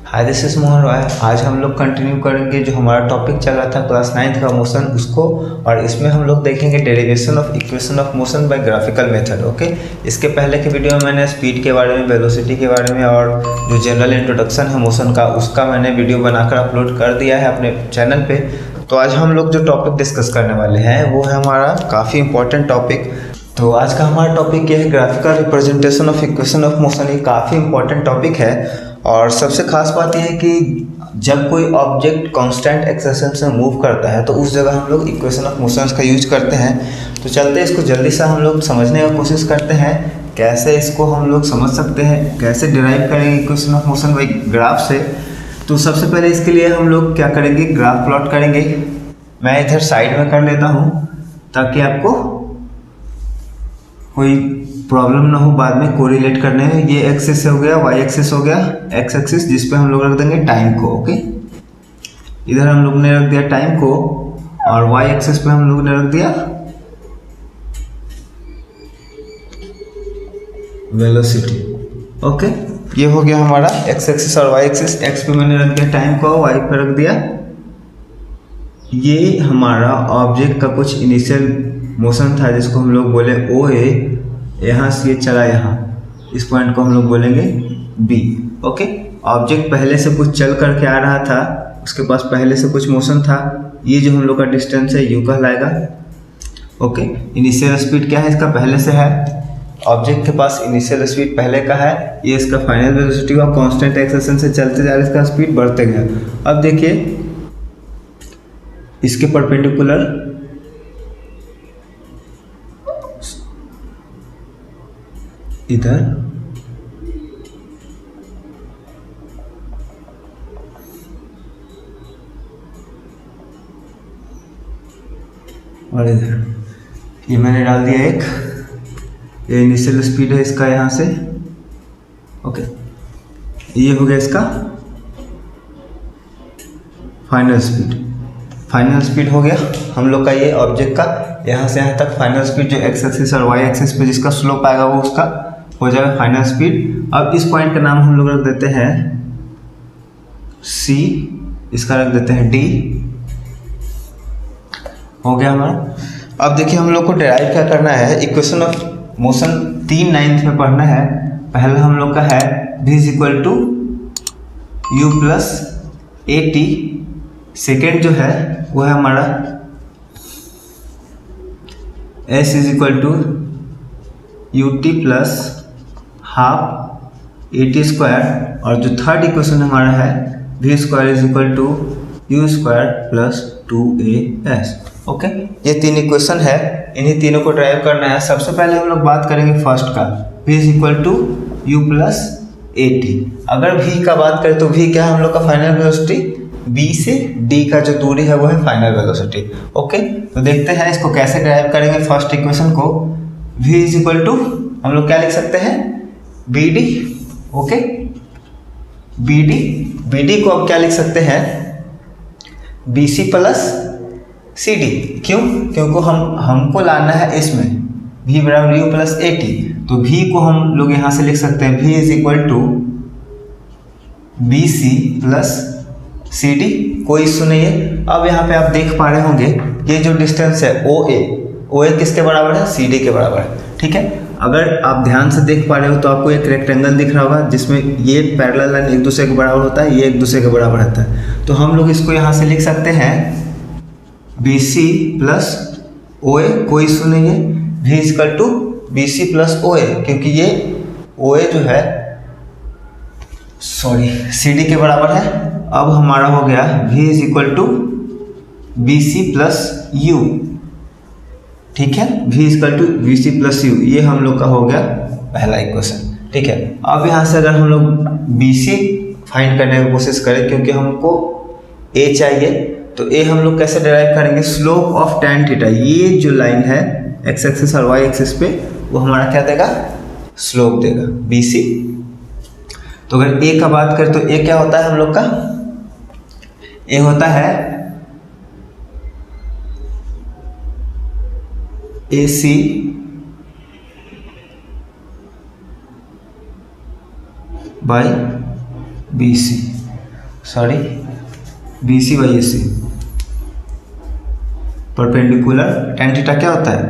Hi this is Mohan Roy. आज हम लोग कंटिन्यू करेंगे जो हमारा टॉपिक चल रहा था क्लास 9th का मोशन उसको, और इसमें हम लोग देखेंगे derivation of equation of motion by graphical method. Okay, इसके पहले के वीडियो में मैंने स्पीड के बारे में, वेलोसिटी के बारे में और जो जनरल इंट्रोडक्शन है मोशन का उसका मैंने वीडियो बनाकर अपलोड कर दिया है अपने चैनल पे। तो आज हम लोग जो टॉपिक डिस्कस करने वाले हैं वो है हमारा काफ़ी इंपॉर्टेंट टॉपिक। तो आज का हमारा टॉपिक ये है graphical representation of equation of motion. ये काफ़ी इंपॉर्टेंट टॉपिक है और सबसे खास बात यह है कि जब कोई ऑब्जेक्ट कांस्टेंट एक्सेशन से मूव करता है तो उस जगह हम लोग इक्वेशन ऑफ मोशंस का यूज करते हैं। तो चलते इसको जल्दी से हम लोग समझने की कोशिश करते हैं, कैसे इसको हम लोग समझ सकते हैं, कैसे डिराइव करेंगे equation of motion by graph से। तो सबसे पहले इसके लिए हम लोग क्या करेंगे, ग्राफ प्लॉट करेंगे। मैं इधर साइड में कर लेता हूँ ताकि आपको कोई प्रॉब्लम ना हो बाद में कोरिलेट करने में। ये एक्सिस हो गया, वाई एक्सिस हो गया, एक्स एक्सिस जिस पे हम लोग रख देंगे टाइम को। ओके, इधर हम लोग ने रख दिया टाइम को और वाई एक्सिस पे हम लोग ने रख दिया वेलोसिटी। ओके, ये हो गया हमारा एक्स एक्सिस और वाई एक्सिस। एक्स पे मैंने रख दिया टाइम को, वाई पे रख दिया ये हमारा ऑब्जेक्ट का कुछ इनिशियल मोशन था जिसको हम लोग बोले ओ ए। यहाँ से ये चला यहाँ, इस पॉइंट को हम लोग बोलेंगे बी। ओके, ऑब्जेक्ट पहले से कुछ चल करके आ रहा था, उसके पास पहले से कुछ मोशन था। ये जो हम लोग का डिस्टेंस है यू कहलाएगा। ओके, इनिशियल स्पीड क्या है इसका, पहले से है। ऑब्जेक्ट के पास इनिशियल स्पीड पहले का है, ये इसका फाइनल वेलोसिटी हुआ। कांस्टेंट एक्सेशन से चलते जा रहा है, इसका स्पीड बढ़ते गया। अब देखिए इसके परपेंडिकुलर इधर और इधर ये मैंने डाल दिया एक, ये इनिशियल स्पीड है इसका यहाँ से। ओके, ये हो गया इसका फाइनल स्पीड। फाइनल स्पीड हो गया हम लोग का ये ऑब्जेक्ट का यहाँ से यहाँ तक फाइनल स्पीड, जो एक्स एक्सिस और वाई एक्सिस पे जिसका स्लोप आएगा वो उसका हो जाएगा फाइनल स्पीड। अब इस पॉइंट का नाम हम लोग रख देते हैं सी, इसका रख देते हैं डी। हो गया हमारा। अब देखिए हम लोग को डिराइव क्या करना है, इक्वेशन ऑफ मोशन 3/9 में पढ़ना है। पहला हम लोग का है v is equal to u plus a t. Second जो है वो है हमारा s is equal to u t plus half a t square. और जो थर्ड इक्वेशन हमारा है v square is equal to u square plus 2as। Okay, ये तीन इक्वेशन है, इन्हीं तीनों को ड्राइव करना है। सबसे पहले हम लोग बात करेंगे फर्स्ट का, v is equal to u plus a t. अगर v का बात करें तो v क्या है हम लोग का फाइनल वेलोसिटी, b से d का जो दूरी है वो है फाइनल वेलोसिटी। ओके, तो देखते हैं इसको कैसे ड्राइव करेंगे। फर्स्ट इक्वेशन को v इज इक्वल टू हम लोग क्या लिख सकते हैं, B D. Okay, B D को अब क्या लिख सकते हैं, B C plus C D. क्यों, क्योंकि हमको लाना है इसमें v बराबर यू प्लस ए टी। तो v को हम लोग यहाँ से लिख सकते हैं v is equal to B C plus C D. कोई इशू नहीं है। अब यहाँ पे आप देख पा रहे होंगे ये जो डिस्टेंस है ओ ए किसके बराबर है, सी डी के बराबर है। ठीक है, अगर आप ध्यान से देख पा रहे हो तो आपको एक रेक्टेंगल दिख रहा होगा जिसमें ये पैरेलल लाइन एक दूसरे के बराबर होता है, ये एक दूसरे के बराबर रहता है। तो हम लोग इसको यहाँ से लिख सकते हैं बी सी प्लस ओ ए। कोई इशू नहीं है, v is equal to B C plus O A, क्योंकि ये ओ ए जो है सी डी के बराबर है। अब हमारा हो गया v is equal to B C plus u. ठीक है, v is equal to B C plus u, ये हम लोग का हो गया पहला इक्वेशन। ठीक है, अब यहाँ से अगर हम लोग बी सी फाइंड करने की कोशिश करें, क्योंकि हमको a चाहिए, तो a हम लोग कैसे डिराइव करेंगे, स्लोप ऑफ tan थीटा। ये जो लाइन है x एक्सिस और y एक्सिस पे वो हमारा क्या देगा, स्लोप देगा बी सी। तो अगर a का बात करें तो a क्या होता है हम लोग का, a होता है A C by B C. Sorry BC by AC perpendicular. tan theta क्या होता है?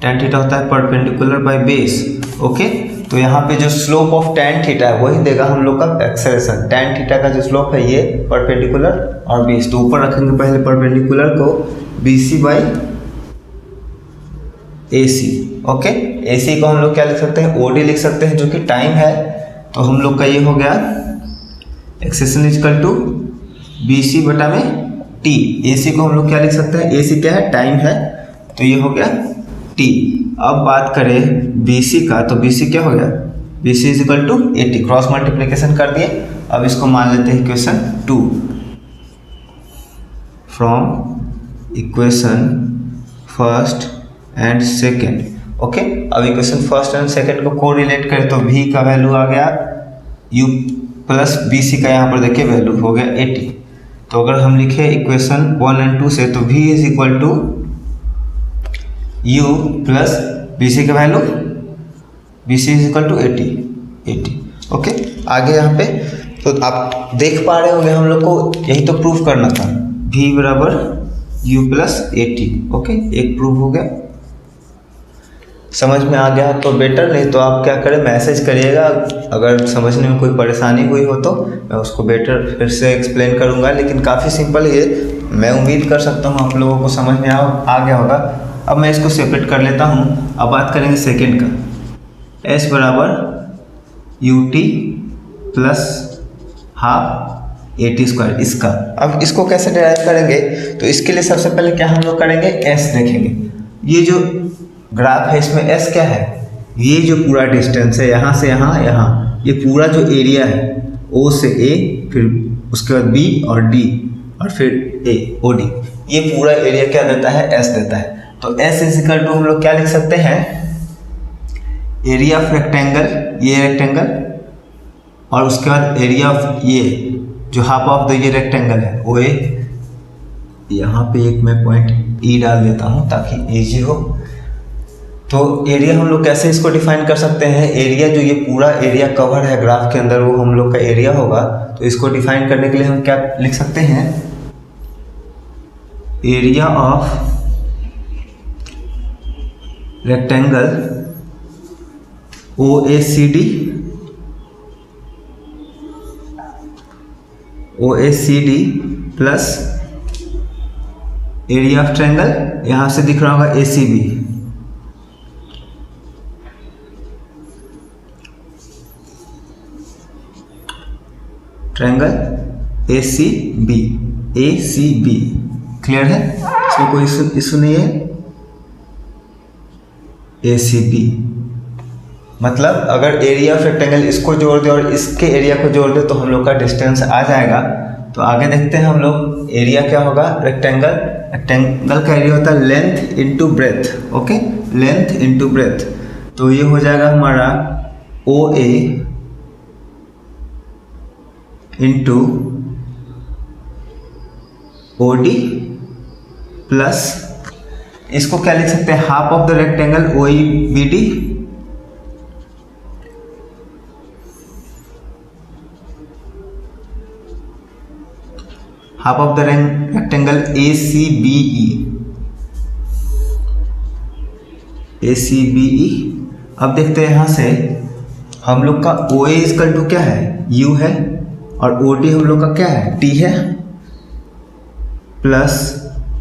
tan थीटा होता है परपेंडिकुलर बाय बेस। ओके, तो यहाँ पे जो स्लोप ऑफ tan थीटा है वही देगा हम लोग का एक्सेलरेशन। tan थीटा का जो स्लोप है ये परपेंडिकुलर और बेस, तो ऊपर रखेंगे पहले परपेंडिकुलर को BC by AC। Okay, AC को हम लोग क्या लिख सकते हैं? OD लिख सकते हैं, जो कि टाइम है। तो हम लोग का ये हो गया एक्सेलरेशन इक्वल टू BC बटा में T। AC को हम लोग क्या लिख सकते हैं? AC क्या है? टाइम है, तो ये हो गया T। अब बात करें BC का, तो BC क्या हो गया? BC is equal to 80। Cross multiplication कर दिए। अब इसको मान लेते हैं equation 2 from equation first and second. Okay, अब इक्वेशन फर्स्ट एंड सेकेंड को कोरिलेट करें तो V का वैल्यू आ गया U प्लस BC का यहाँ पर देखिए वैल्यू हो गया 80। तो अगर हम लिखे इक्वेशन 1 एंड 2 से, तो V is equal to U plus BC का value BC is equal to 80। Okay, आगे यहाँ पे तो आप देख पा रहे होंगे हम लोग को यही तो प्रूफ करना था, V बराबर U प्लस 80। ओके, एक प्रूफ हो गया। समझ में आ गया तो बेटर, नहीं तो आप क्या करें, मैसेज करिएगा। अगर समझने में कोई परेशानी हुई हो तो मैं उसको बेटर फिर से एक्सप्लेन करूँगा, लेकिन काफ़ी सिंपल है ये। मैं उम्मीद कर सकता हूँ आप लोगों को समझ में आ गया होगा। अब मैं इसको सेपरेट कर लेता हूँ। अब बात करेंगे सेकेंड का। S बराबर UT plus half AT square इसका। अब इसको कैसे डिराइव करेंगे, तो इसके लिए सबसे पहले क्या हम लोग करेंगे, S देखेंगे। ये जो ग्राफ है इसमें S क्या है? ये जो पूरा डिस्टेंस है यहाँ से यहाँ, यहाँ ये पूरा जो एरिया है O से A, फिर उसके बाद B और D और फिर A OD, ये पूरा एरिया क्या देता है? S देता है। तो S इज इक्वल टू हम लोग क्या लिख सकते हैं? एरिया ऑफ रेक्टेंगल, ये रेक्टेंगल, और उसके बाद एरिया ऑफ ये जो हाफ ऑफ द ये रेक्टेंगल है OA। यहाँ पे एक मैं पॉइंट E डाल देता हूँ ताकि इजी हो। तो एरिया हम लोग कैसे इसको डिफाइन कर सकते हैं? एरिया जो ये पूरा एरिया कवर है ग्राफ के अंदर वो हम लोग का एरिया होगा। तो इसको डिफाइन करने के लिए हम क्या लिख सकते हैं? Area of rectangle OACD plus area of triangle, यहाँ से दिख रहा होगा ACB। ट्रायंगल ACB क्लियर है? इसमें कोई इशू नहीं है। ACB मतलब अगर एरिया ऑफ रेक्टेंगल इसको जोड़ दे और इसके एरिया को जोड़ दे तो हम लोग का डिस्टेंस आ जाएगा। तो आगे देखते हैं हम लोग। एरिया क्या होगा? रेक्टेंगल का एरिया होता है length into breadth. Okay, length into breadth, तो ये हो जाएगा हमारा OA इंटू OD प्लस इसको क्या लिख सकते हैं? Half of the rectangle OEBD half of the rectangle ACBE। अब देखते हैं यहाँ से हम लोग का OA इक्वल टू क्या है? U है, और OD हम लोग का क्या है? T है, plus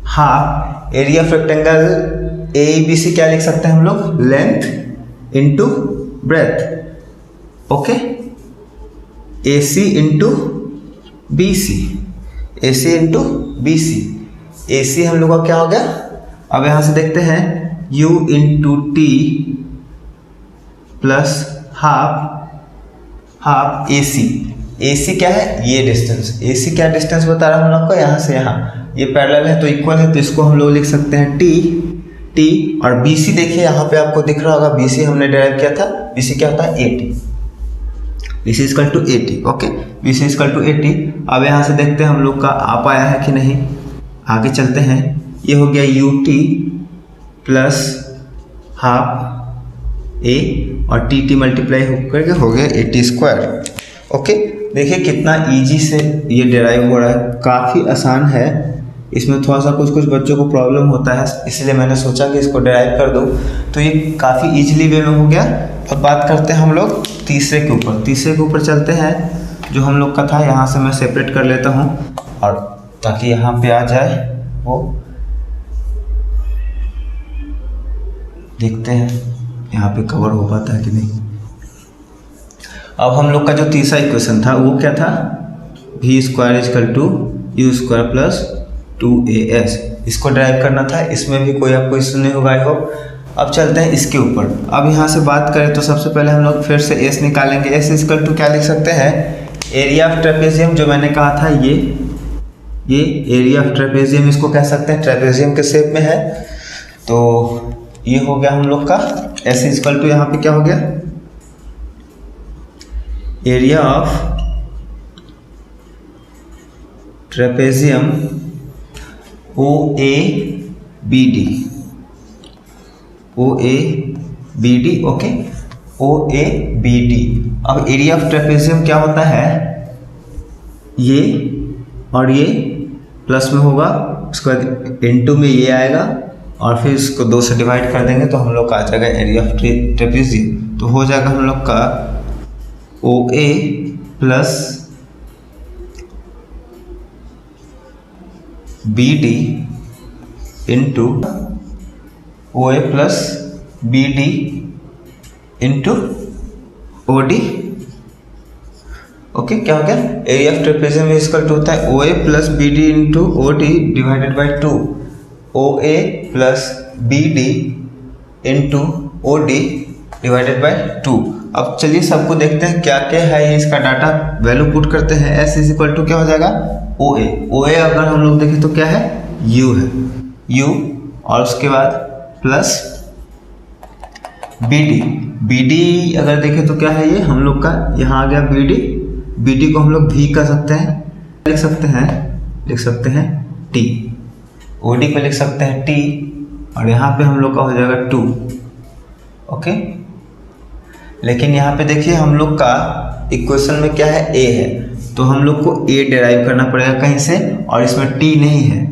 half area of rectangle AEBC क्या लिख सकते हैं हम लोग? Length into breadth. Okay, AC into BC AC हम लोग का क्या हो गया? अब यहाँ से देखते हैं U into T plus half AC क्या है? ये डिस्टेंस। AC क्या डिस्टेंस बता रहा है हम लोग को? यहाँ से यहाँ, ये पैरेलल है तो इक्वल है, तो इसको हम लोग लिख सकते हैं T। और BC देखिए यहाँ पे आपको दिख रहा होगा, BC हमने डिराइव किया था। BC क्या होता है? 80। BC equal to 80। Okay, BC equal to 80। अब यहाँ से देखते हैं हम लोग का आ पाया है कि नहीं। आगे चलते हैं। ये हो गया UT प्लस हाफ A और TT मल्टीप्लाई होकर के हो गया 80 स्क्वायर। ओके, देखिए कितना इजी से ये डिराइव हो रहा है, काफ़ी आसान है। इसमें थोड़ा सा कुछ बच्चों को प्रॉब्लम होता है, इसलिए मैंने सोचा कि इसको डिराइव कर दूँ। तो ये काफ़ी इजीली वे में हो गया। अब बात करते हैं हम लोग तीसरे के ऊपर। तीसरे के ऊपर चलते हैं, जो हम लोग का था। यहाँ से मैं सेपरेट कर लेता हूँ और ताकि यहाँ पे आ जाए वो, देखते हैं यहाँ पे कवर हो पाता है कि नहीं। अब हम लोग का जो तीसरा इक्वेशन था वो क्या था, v square is equal to u square plus 2as, इसको ड्राइव करना था। इसमें भी कोई आपको इश्यू नहीं होगा आई होप। अब चलते हैं इसके ऊपर। अब यहाँ से बात करें तो सबसे पहले हम लोग फिर से s निकालेंगे। s इजकल टू क्या लिख सकते हैं, एरिया ऑफ ट्रेपेजियम, जो मैंने कहा था ये एरिया ऑफ ट्रेपेजियम इसको कह सकते हैं, ट्रेपेजियम के शेप में है। तो ये हो गया हम लोग का s इजकल टू, यहाँ पे क्या हो गया, area of trapezium OABD, okay, OABD। अब एरिया ऑफ ट्रेपेजियम क्या होता है, ये और ये प्लस में होगा, उसके बाद इनटू में ये आएगा और फिर इसको 2 से डिवाइड कर देंगे तो हम लोग का आ जाएगा एरिया ऑफ ट्रेपेजियम। तो हो जाएगा हम लोग का OA plus BD into OA plus BD into OD। Okay, क्या हो गया, area of trapezium equal to होता है OA plus BD into OD divided by 2, OA plus BD into OD divided by 2। अब चलिए सबको देखते हैं क्या क्या है, इसका डाटा वैल्यू पुट करते हैं। s इज इक्वल टू क्या हो जाएगा, OA अगर हम लोग देखें तो क्या है, U है, U, और उसके बाद प्लस BD अगर देखें तो क्या है, ये हम लोग का यहाँ आ गया BD को हम लोग V कर सकते हैं, लिख सकते हैं T, OD पे लिख सकते हैं T, और यहाँ पे हम लोग का हो जाएगा 2। ओके, लेकिन यहाँ पे देखिए हम लोग का इक्वेशन में क्या है, A है, तो हम लोग को A डिराइव करना पड़ेगा कहीं से, और इसमें T नहीं है,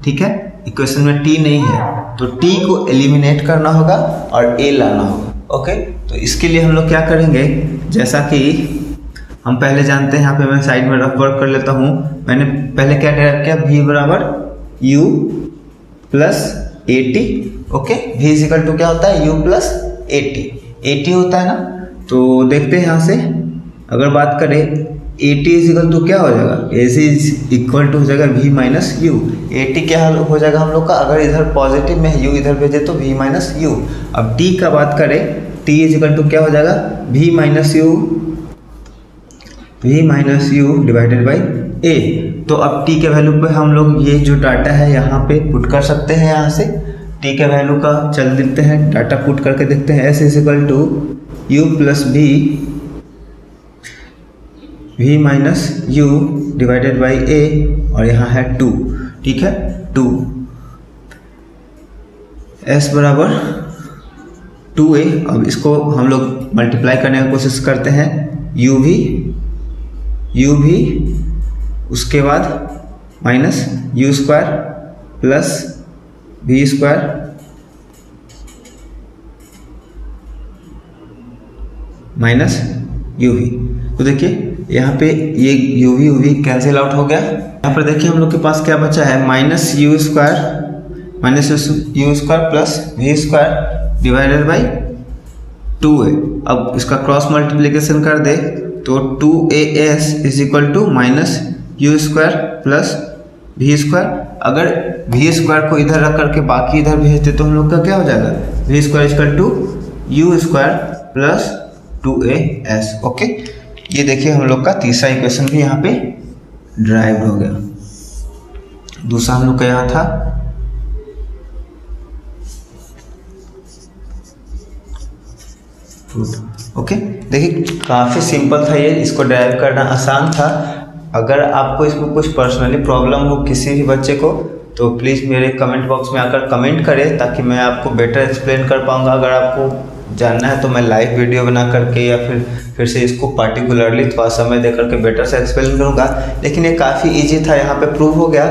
ठीक है, इक्वेशन में T नहीं है, तो T को एलिमिनेट करना होगा और A लाना होगा। ओके, तो इसके लिए हम लोग क्या करेंगे, जैसा कि हम पहले जानते हैं, यहाँ पे मैं साइड में रफ वर्क कर लेता हूँ। मैंने पहले क्या डिराइव किया, V बराबर U plus 80। Okay, V equal to क्या होता है, U प्लस 80 होता है ना। तो देखते हैं यहाँ से, अगर बात करें 80 इज इक्वल टू क्या हो जाएगा, AC इज इक्वल टू हो जाएगा V माइनस U। 80 क्या हो जाएगा हम लोग का, अगर इधर पॉजिटिव में U इधर भेजे तो V माइनस U। अब T का बात करें, T इज इक्वल टू क्या हो जाएगा, V minus U divided by A। तो अब T के वैल्यू पे हम लोग ये जो डाटा है यहाँ पे पुट कर सकते हैं। यहाँ से T के वैल्यू का चल देते हैं, डाटा पुट करके देखते हैं। S is equal to U plus V minus U divided by A, और यहाँ है 2, ठीक है, 2। S बराबर 2A। अब इसको हम लोग मल्टीप्लाई करने की कोशिश करते हैं, U भी, उसके बाद minus U square plus V square minus UV। तो देखिए यहाँ पे ये UV कैंसिल आउट हो गया। यहाँ पर देखिए हम लोग के पास क्या बचा है, minus U square plus V square divided by 2A। अब इसका क्रॉस मल्टीप्लिकेशन कर दे तो 2AS is equal to minus U square plus V square. अगर V स्क्वायर को इधर रख करके बाकी इधर भेजते तो हम लोग का क्या हो जाएगा, V square equal to U square plus 2AS। Okay, ये देखिए हम लोग का तीसरा इक्वेशन भी यहाँ पे ड्राइव हो गया। दूसरा हम लोग का यहाँ था ओके, देखिए काफ़ी सिंपल था ये, इसको ड्राइव करना आसान था। अगर आपको इसमें कुछ पर्सनली प्रॉब्लम हो किसी भी बच्चे को, तो प्लीज़ मेरे कमेंट बॉक्स में आकर कमेंट करें ताकि मैं आपको बेटर एक्सप्लेन कर पाऊँगा। अगर आपको जानना है तो मैं लाइव वीडियो बना करके या फिर से इसको पार्टिकुलरली थोड़ा समय दे करके बेटर से एक्सप्लेन करूँगा। लेकिन ये काफ़ी ईजी था, यहाँ पे प्रूव हो गया।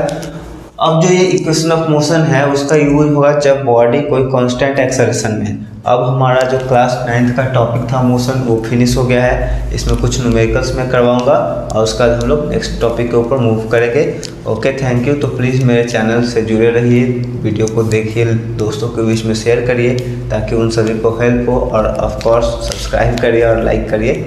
अब जो ये इक्वेशन ऑफ मोशन है उसका यूज होगा जब बॉडी कोई कांस्टेंट एक्सेलरेशन में। अब हमारा जो क्लास 9th का टॉपिक था मोशन वो फिनिश हो गया है। इसमें कुछ न्यूमेरिकल्स में करवाऊंगा और उसके बाद हम लोग नेक्स्ट टॉपिक के ऊपर मूव करेंगे। Okay, thank you. तो प्लीज़ मेरे चैनल से जुड़े रहिए, वीडियो को देखिए, दोस्तों के बीच में शेयर करिए ताकि उन सभी को हेल्प हो, और ऑफ कोर्स सब्सक्राइब करिए और लाइक करिए।